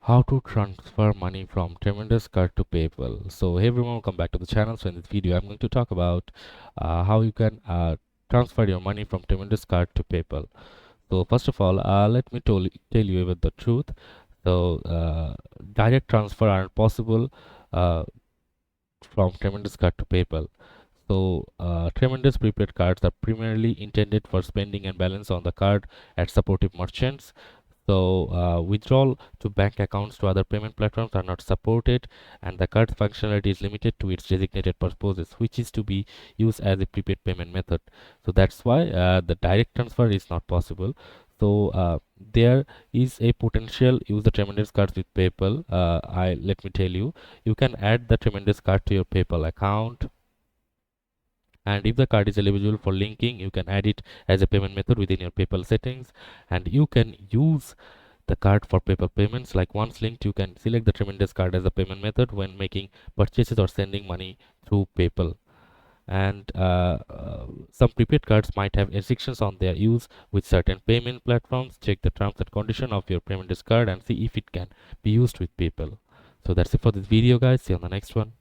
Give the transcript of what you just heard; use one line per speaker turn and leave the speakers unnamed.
How to transfer money from Tremendous Card to PayPal. So hey everyone, welcome back to the channel. So in this video I'm going to talk about how you can transfer your money from Tremendous Card to PayPal. So first of all, let me tell you about the truth. So direct transfer aren't possible uh, from Tremendous Card to PayPal. So Tremendous prepaid cards are primarily intended for spending and balance on the card at supportive merchants. So withdrawal to bank accounts to other payment platforms are not supported, and the card's functionality is limited to its designated purposes, which is to be used as a prepaid payment method. So that's why the direct transfer is not possible. So there is a potential use the Tremendous cards with PayPal. I let me tell you, you can add the Tremendous card to your PayPal account, and if the card is eligible for linking, you can add it as a payment method within your PayPal settings, and you can use the card for PayPal payments. Like once linked, you can select the Tremendous card as a payment method when making purchases or sending money through PayPal. And some prepaid cards might have restrictions on their use with certain payment platforms. Check the terms and condition of your Tremendous card and see if it can be used with PayPal. So that's it for this video, guys. See you on the next one.